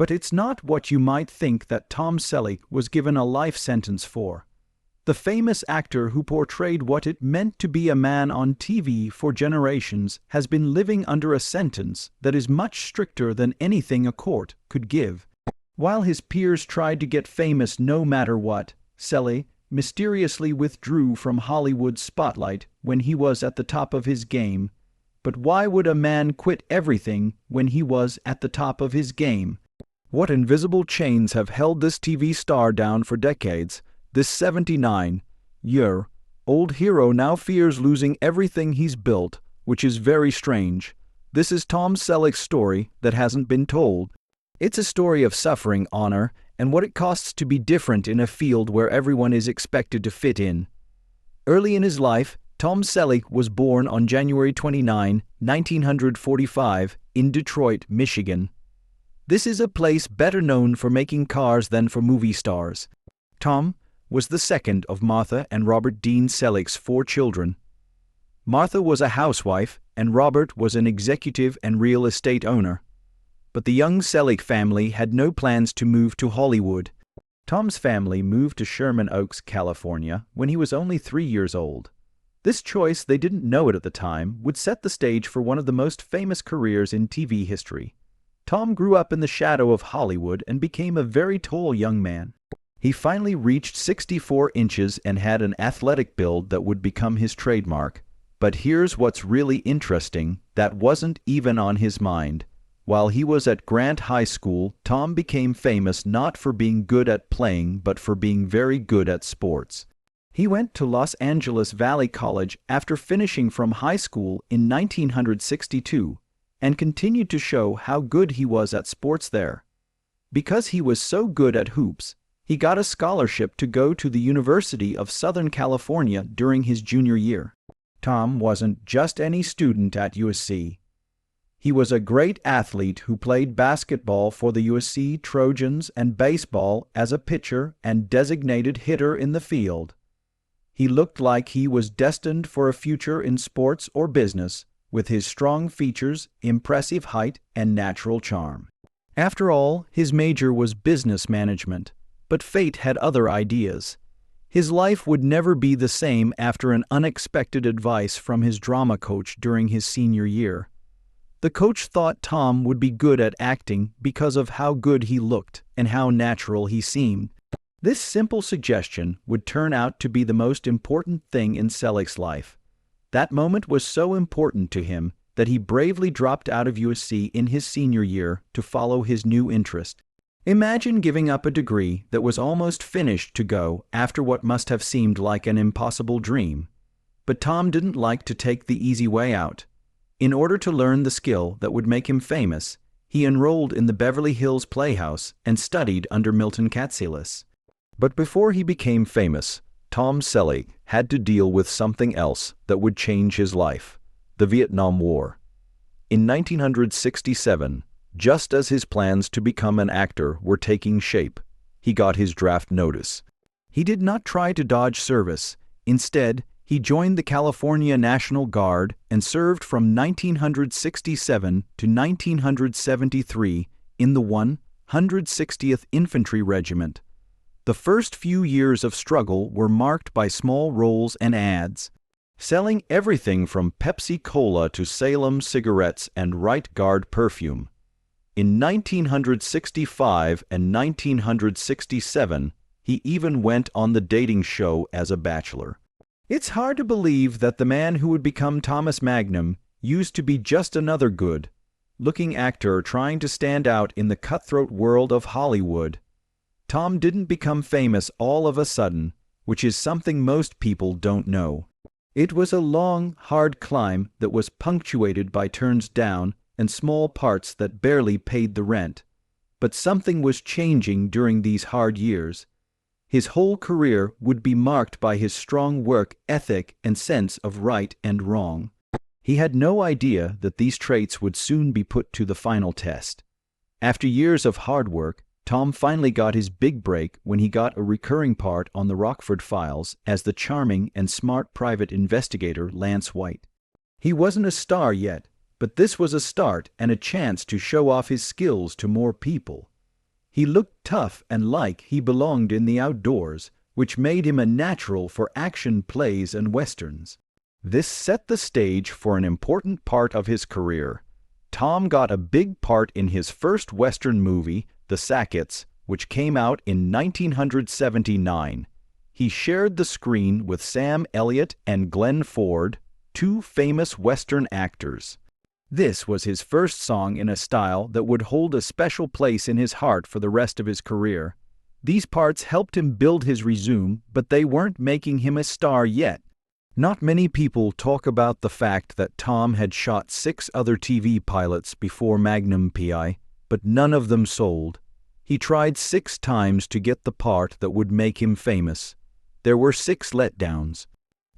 But it's not what you might think that Tom Selleck was given a life sentence for. The famous actor who portrayed what it meant to be a man on TV for generations has been living under a sentence that is much stricter than anything a court could give. While his peers tried to get famous no matter what, Selleck mysteriously withdrew from Hollywood's spotlight when he was at the top of his game. But why would a man quit everything when he was at the top of his game? What invisible chains have held this TV star down for decades? This 79-year-old hero now fears losing everything he's built, which is very strange. This is Tom Selleck's story that hasn't been told. It's a story of suffering, honor, and what it costs to be different in a field where everyone is expected to fit in. Early in his life, Tom Selleck was born on January 29, 1945, in Detroit, Michigan. This is a place better known for making cars than for movie stars. Tom was the second of Martha and Robert Dean Selleck's 4 children. Martha was a housewife, and Robert was an executive and real estate owner. But the young Selleck family had no plans to move to Hollywood. Tom's family moved to Sherman Oaks, California, when he was only 3 years old. This choice, they didn't know it at the time, would set the stage for one of the most famous careers in TV history. Tom grew up in the shadow of Hollywood and became a very tall young man. He finally reached 64 inches and had an athletic build that would become his trademark. But here's what's really interesting, that wasn't even on his mind. While he was at Grant High School, Tom became famous not for being good at playing, but for being very good at sports. He went to Los Angeles Valley College after finishing from high school in 1962 and continued to show how good he was at sports there. Because he was so good at hoops, he got a scholarship to go to the University of Southern California during his junior year. Tom wasn't just any student at USC. He was a great athlete who played basketball for the USC Trojans and baseball as a pitcher and designated hitter in the field. He looked like he was destined for a future in sports or business, with his strong features, impressive height, and natural charm. After all, his major was business management, but fate had other ideas. His life would never be the same after an unexpected advice from his drama coach during his senior year. The coach thought Tom would be good at acting because of how good he looked and how natural he seemed. This simple suggestion would turn out to be the most important thing in Selleck's life. That moment was so important to him that he bravely dropped out of USC in his senior year to follow his new interest. Imagine giving up a degree that was almost finished to go after what must have seemed like an impossible dream. But Tom didn't like to take the easy way out. In order to learn the skill that would make him famous, he enrolled in the Beverly Hills Playhouse and studied under Milton Katselas. But before he became famous, Tom Selleck had to deal with something else that would change his life: the Vietnam War. In 1967, just as his plans to become an actor were taking shape, he got his draft notice. He did not try to dodge service. Instead, he joined the California National Guard and served from 1967 to 1973 in the 160th Infantry Regiment. The first few years of struggle were marked by small roles and ads, selling everything from Pepsi Cola to Salem cigarettes and Right Guard perfume. In 1965 and 1967, he even went on the dating show as a bachelor. It's hard to believe that the man who would become Thomas Magnum used to be just another good-looking actor trying to stand out in the cutthroat world of Hollywood. Tom didn't become famous all of a sudden, which is something most people don't know. It was a long, hard climb that was punctuated by turns down and small parts that barely paid the rent. But something was changing during these hard years. His whole career would be marked by his strong work ethic and sense of right and wrong. He had no idea that these traits would soon be put to the final test. After years of hard work, Tom finally got his big break when he got a recurring part on the Rockford Files as the charming and smart private investigator Lance White. He wasn't a star yet, but this was a start and a chance to show off his skills to more people. He looked tough and like he belonged in the outdoors, which made him a natural for action plays and westerns. This set the stage for an important part of his career. Tom got a big part in his first western movie, The Sackets, which came out in 1979. He shared the screen with Sam Elliott and Glenn Ford, two famous western actors. This was his first song in a style that would hold a special place in his heart for the rest of his career. These parts helped him build his resume, but they weren't making him a star yet. Not many people talk about the fact that Tom had shot 6 other TV pilots before Magnum P.I., but none of them sold. He tried 6 times to get the part that would make him famous. There were 6 letdowns.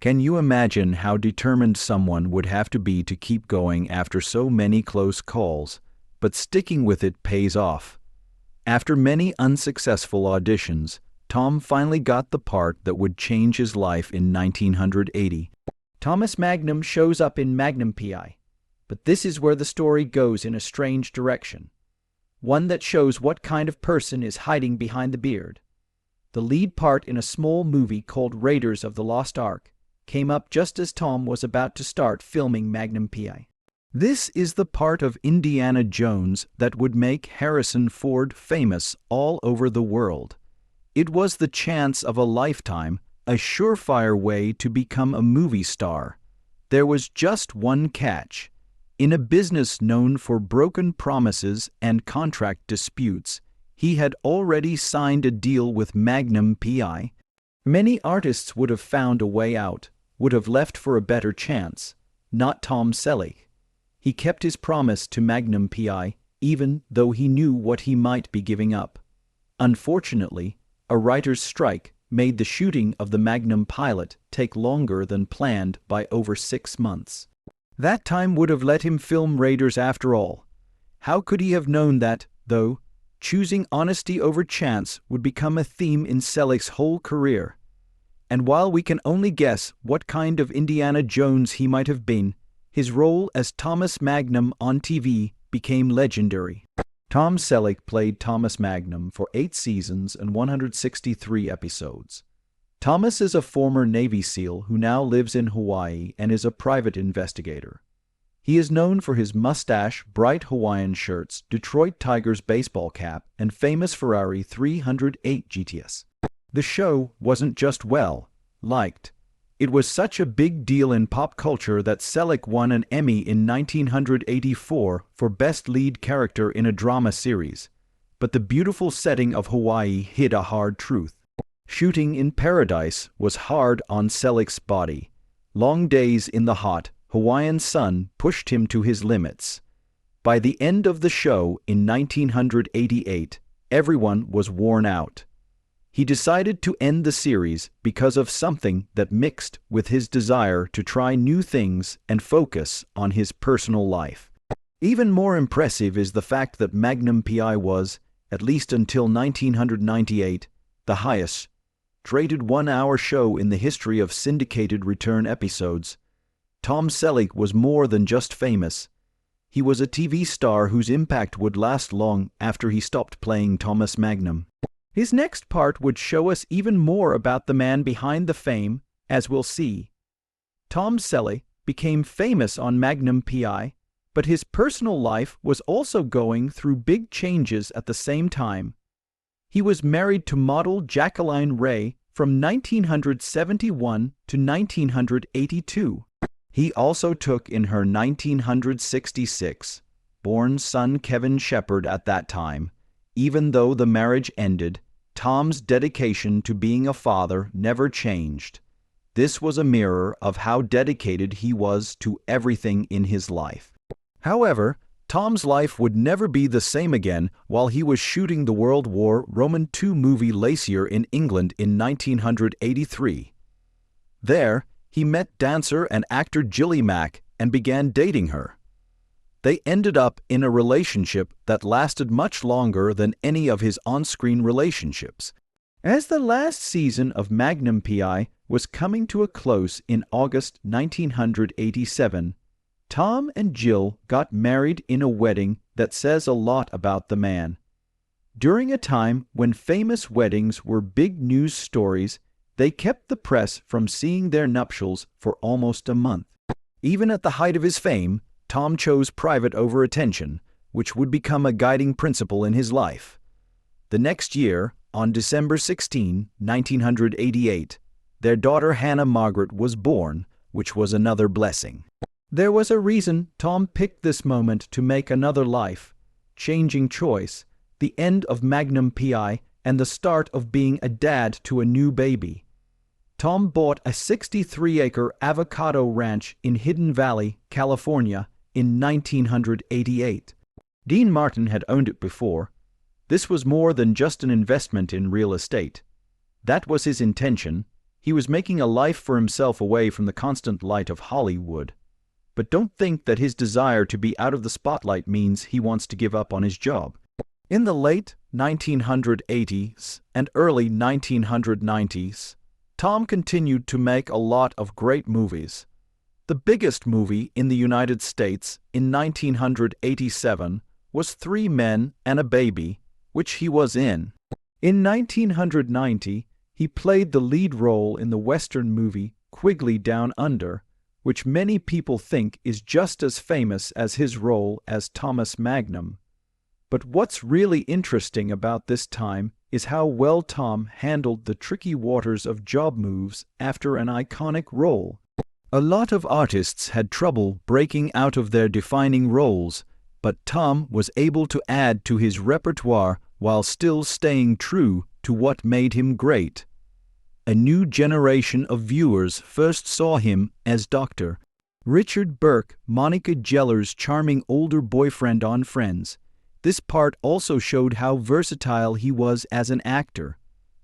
Can you imagine how determined someone would have to be to keep going after so many close calls? But sticking with it pays off. After many unsuccessful auditions, Tom finally got the part that would change his life in 1980. Thomas Magnum shows up in Magnum P.I., but this is where the story goes in a strange direction. One that shows what kind of person is hiding behind the beard. The lead part in a small movie called Raiders of the Lost Ark came up just as Tom was about to start filming Magnum P.I. This is the part of Indiana Jones that would make Harrison Ford famous all over the world. It was the chance of a lifetime, a surefire way to become a movie star. There was just one catch. In a business known for broken promises and contract disputes, he had already signed a deal with Magnum P.I. Many artists would have found a way out, would have left for a better chance. Not Tom Selleck. He kept his promise to Magnum P.I., even though he knew what he might be giving up. Unfortunately, a writer's strike made the shooting of the Magnum pilot take longer than planned by over 6 months. That time would have let him film Raiders after all. How could he have known that, though, choosing honesty over chance would become a theme in Selleck's whole career? And while we can only guess what kind of Indiana Jones he might have been, his role as Thomas Magnum on TV became legendary. Tom Selleck played Thomas Magnum for 8 seasons and 163 episodes. Thomas is a former Navy SEAL who now lives in Hawaii and is a private investigator. He is known for his mustache, bright Hawaiian shirts, Detroit Tigers baseball cap, and famous Ferrari 308 GTS. The show wasn't just liked. It was such a big deal in pop culture that Selleck won an Emmy in 1984 for Best Lead Character in a Drama Series. But the beautiful setting of Hawaii hid a hard truth. Shooting in paradise was hard on Selleck's body. Long days in the hot, Hawaiian sun pushed him to his limits. By the end of the show in 1988, everyone was worn out. He decided to end the series because of something that mixed with his desire to try new things and focus on his personal life. Even more impressive is the fact that Magnum P.I. was, at least until 1998, the highest rated 1-hour show in the history of syndicated return episodes. Tom Selleck was more than just famous. He was a TV star whose impact would last long after he stopped playing Thomas Magnum. His next part would show us even more about the man behind the fame, as we'll see. Tom Selleck became famous on Magnum P.I., but his personal life was also going through big changes at the same time. He was married to model Jacqueline Ray from 1971 to 1982. He also took in her 1966-born son Kevin Shepard at that time. Even though the marriage ended, Tom's dedication to being a father never changed. This was a mirror of how dedicated he was to everything in his life. However, Tom's life would never be the same again while he was shooting the World War II movie Lacier in England in 1983. There, he met dancer and actor Gilly Mack and began dating her. They ended up in a relationship that lasted much longer than any of his on-screen relationships. As the last season of Magnum P.I. was coming to a close in August 1987, Tom and Jill got married in a wedding that says a lot about the man. During a time when famous weddings were big news stories, they kept the press from seeing their nuptials for almost a month. Even at the height of his fame, Tom chose private over attention, which would become a guiding principle in his life. The next year, on December 16, 1988, their daughter Hannah Margaret was born, which was another blessing. There was a reason Tom picked this moment to make another life-changing choice, the end of Magnum PI and the start of being a dad to a new baby. Tom bought a 63-acre avocado ranch in Hidden Valley, California, in 1988. Dean Martin had owned it before. This was more than just an investment in real estate. That was his intention. He was making a life for himself away from the constant light of Hollywood. But don't think that his desire to be out of the spotlight means he wants to give up on his job. In the late 1980s and early 1990s, Tom continued to make a lot of great movies. The biggest movie in the United States in 1987 was 3 Men and a Baby, which he was in. In 1990, he played the lead role in the Western movie Quigley Down Under, which many people think is just as famous as his role as Thomas Magnum. But what's really interesting about this time is how well Tom handled the tricky waters of job moves after an iconic role. A lot of artists had trouble breaking out of their defining roles, but Tom was able to add to his repertoire while still staying true to what made him great. A new generation of viewers first saw him as Dr. Richard Burke, Monica Geller's charming older boyfriend on Friends. This part also showed how versatile he was as an actor.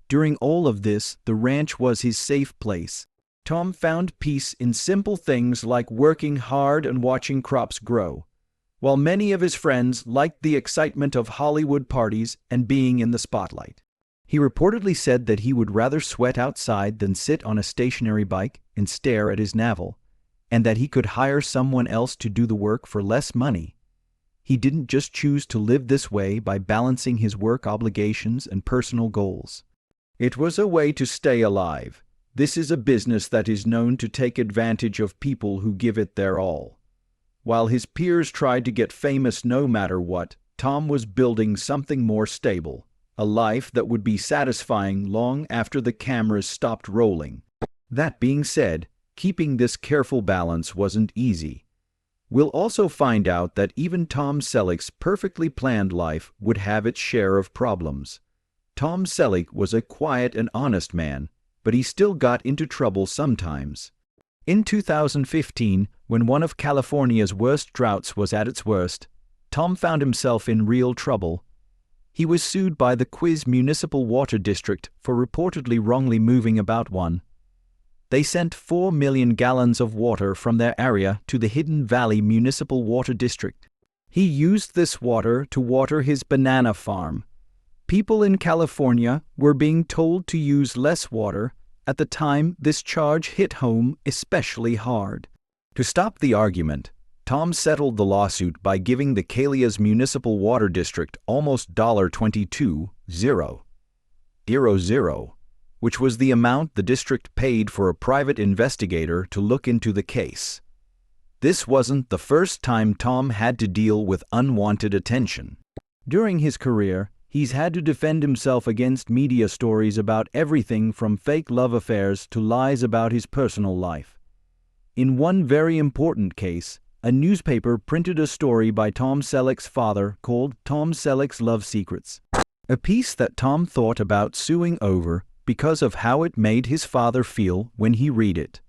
During all of this, the ranch was his safe place. Tom found peace in simple things like working hard and watching crops grow, while many of his friends liked the excitement of Hollywood parties and being in the spotlight. He reportedly said that he would rather sweat outside than sit on a stationary bike and stare at his navel, and that he could hire someone else to do the work for less money. He didn't just choose to live this way by balancing his work obligations and personal goals. It was a way to stay alive. This is a business that is known to take advantage of people who give it their all. While his peers tried to get famous no matter what, Tom was building something more stable, a life that would be satisfying long after the cameras stopped rolling. That being said, keeping this careful balance wasn't easy. We'll also find out that even Tom Selleck's perfectly planned life would have its share of problems. Tom Selleck was a quiet and honest man, but he still got into trouble sometimes. In 2015, when one of California's worst droughts was at its worst, Tom found himself in real trouble. He was sued by the Quiz Municipal Water District for reportedly wrongly moving about one. They sent 4 million gallons of water from their area to the Hidden Valley Municipal Water District. He used this water to water his banana farm. People in California were being told to use less water. At the time, this charge hit home especially hard. To stop the argument, Tom settled the lawsuit by giving the Calia's Municipal Water District almost $22,000, which was the amount the district paid for a private investigator to look into the case. This wasn't the first time Tom had to deal with unwanted attention. During his career, he's had to defend himself against media stories about everything from fake love affairs to lies about his personal life. In one very important case, a newspaper printed a story by Tom Selleck's father called Tom Selleck's Love Secrets, a piece that Tom thought about suing over because of how it made his father feel when he read it.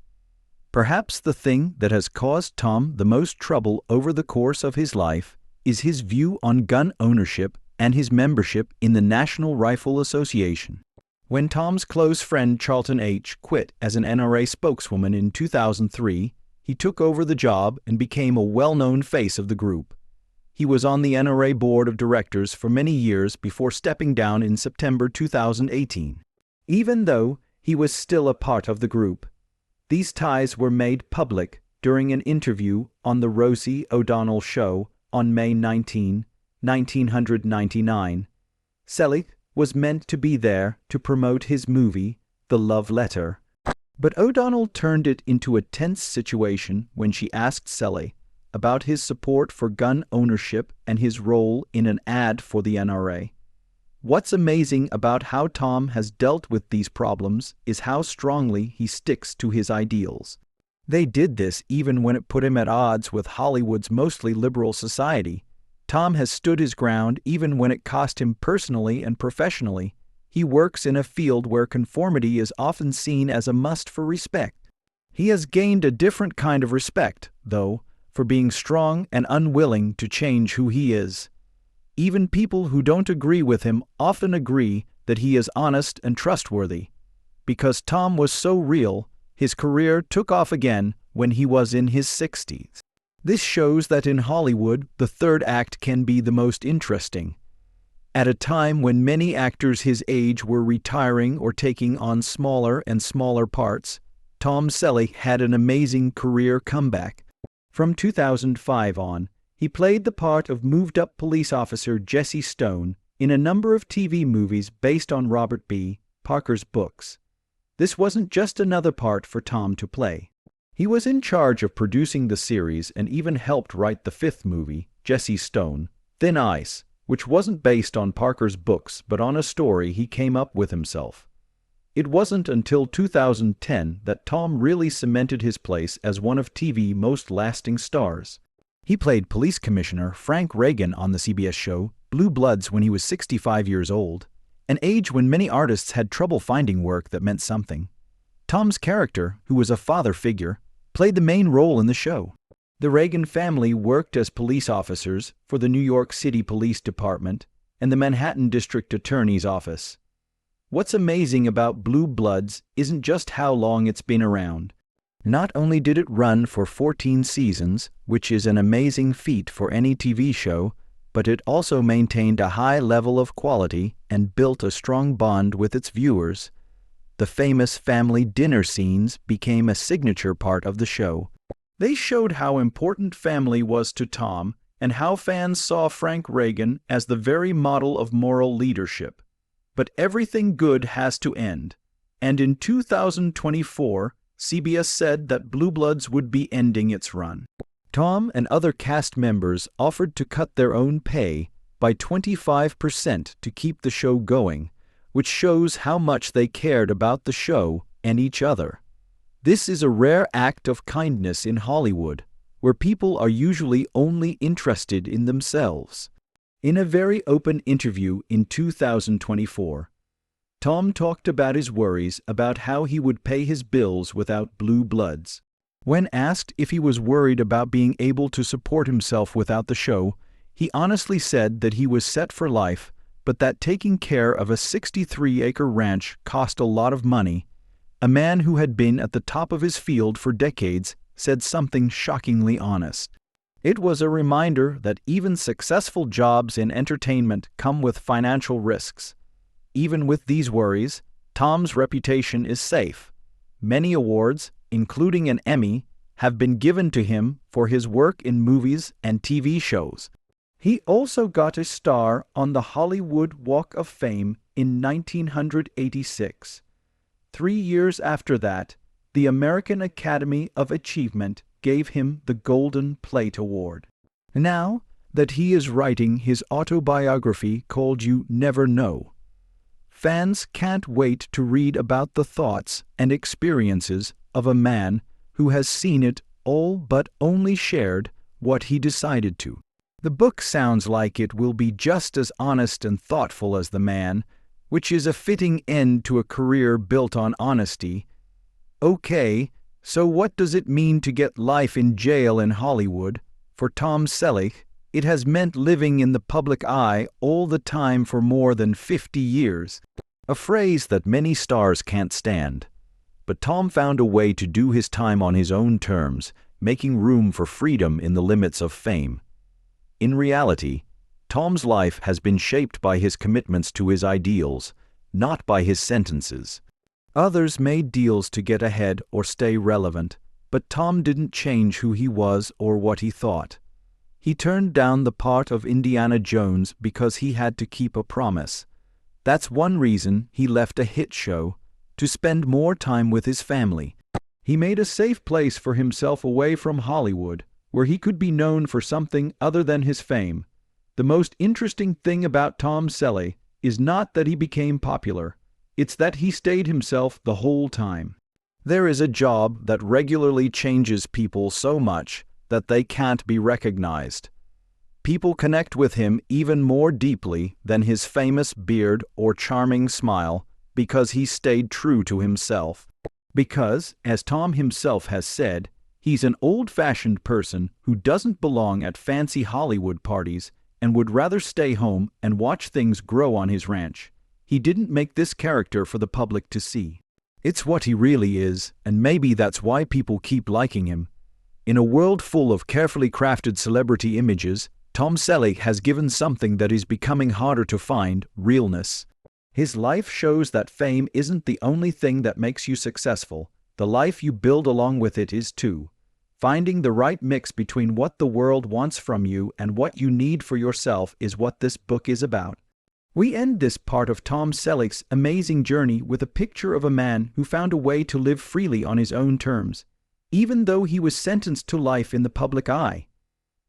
Perhaps the thing that has caused Tom the most trouble over the course of his life is his view on gun ownership and his membership in the National Rifle Association. When Tom's close friend Charlton H. quit as an NRA spokeswoman in 2003, he took over the job and became a well-known face of the group. He was on the NRA board of directors for many years before stepping down in September 2018. Even though he was still a part of the group, these ties were made public during an interview on The Rosie O'Donnell Show on May 19, 1999. Selleck was meant to be there to promote his movie, The Love Letter. But O'Donnell turned it into a tense situation when she asked Selleck about his support for gun ownership and his role in an ad for the NRA. What's amazing about how Tom has dealt with these problems is how strongly he sticks to his ideals. They did this even when it put him at odds with Hollywood's mostly liberal society. Tom has stood his ground even when it cost him personally and professionally. He works in a field where conformity is often seen as a must for respect. He has gained a different kind of respect, though, for being strong and unwilling to change who he is. Even people who don't agree with him often agree that he is honest and trustworthy. Because Tom was so real, his career took off again when he was in his 60s. This shows that in Hollywood, the third act can be the most interesting. At a time when many actors his age were retiring or taking on smaller and smaller parts, Tom Selleck had an amazing career comeback. From 2005 on, he played the part of moved-up police officer Jesse Stone in a number of TV movies based on Robert B. Parker's books. This wasn't just another part for Tom to play. He was in charge of producing the series and even helped write the fifth movie, Jesse Stone, Thin Ice, which wasn't based on Parker's books but on a story he came up with himself. It wasn't until 2010 that Tom really cemented his place as one of TV's most lasting stars. He played Police Commissioner Frank Reagan on the CBS show Blue Bloods when he was 65 years old, an age when many artists had trouble finding work that meant something. Tom's character, who was a father figure, played the main role in the show. The Reagan family worked as police officers for the New York City Police Department and the Manhattan District Attorney's Office. What's amazing about Blue Bloods isn't just how long it's been around. Not only did it run for 14 seasons, which is an amazing feat for any TV show, but it also maintained a high level of quality and built a strong bond with its viewers. The famous family dinner scenes became a signature part of the show. They showed how important family was to Tom and how fans saw Frank Reagan as the very model of moral leadership. But everything good has to end, and in 2024, CBS said that Blue Bloods would be ending its run. Tom and other cast members offered to cut their own pay by 25% to keep the show going, which shows how much they cared about the show and each other. This is a rare act of kindness in Hollywood, where people are usually only interested in themselves. In a very open interview in 2024, Tom talked about his worries about how he would pay his bills without Blue Bloods. When asked if he was worried about being able to support himself without the show, he honestly said that he was set for life, but that taking care of a 63-acre ranch cost a lot of money. A man who had been at the top of his field for decades said something shockingly honest. It was a reminder that even successful jobs in entertainment come with financial risks. Even with these worries, Tom's reputation is safe. Many awards, including an Emmy, have been given to him for his work in movies and TV shows. He also got a star on the Hollywood Walk of Fame in 1986. 3 years after that, the American Academy of Achievement gave him the Golden Plate Award. Now that he is writing his autobiography called You Never Know, fans can't wait to read about the thoughts and experiences of a man who has seen it all but only shared what he decided to. The book sounds like it will be just as honest and thoughtful as the man, which is a fitting end to a career built on honesty. Okay, so what does it mean to get life in jail in Hollywood? For Tom Selleck, it has meant living in the public eye all the time for more than 50 years, a phrase that many stars can't stand. But Tom found a way to do his time on his own terms, making room for freedom in the limits of fame. In reality, Tom's life has been shaped by his commitments to his ideals, not by his sentences. Others made deals to get ahead or stay relevant, but Tom didn't change who he was or what he thought. He turned down the part of Indiana Jones because he had to keep a promise. That's one reason he left a hit show, to spend more time with his family. He made a safe place for himself away from Hollywood, where he could be known for something other than his fame. The most interesting thing about Tom Selleck is not that he became popular, it's that he stayed himself the whole time. There is a job that regularly changes people so much that they can't be recognized. People connect with him even more deeply than his famous beard or charming smile because he stayed true to himself. Because, as Tom himself has said, he's an old-fashioned person who doesn't belong at fancy Hollywood parties and would rather stay home and watch things grow on his ranch. He didn't make this character for the public to see. It's what he really is, and maybe that's why people keep liking him. In a world full of carefully crafted celebrity images, Tom Selleck has given something that is becoming harder to find: realness. His life shows that fame isn't the only thing that makes you successful. The life you build along with it is too. Finding the right mix between what the world wants from you and what you need for yourself is what this book is about. We end this part of Tom Selleck's amazing journey with a picture of a man who found a way to live freely on his own terms, even though he was sentenced to life in the public eye.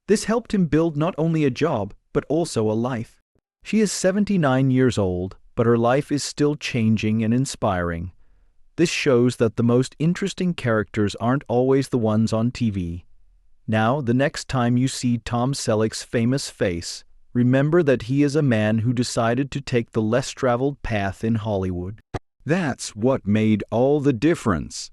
This helped him build not only a job, but also a life. She is 79 years old, but her life is still changing and inspiring. This shows that the most interesting characters aren't always the ones on TV. Now, the next time you see Tom Selleck's famous face, remember that he is a man who decided to take the less traveled path in Hollywood. That's what made all the difference.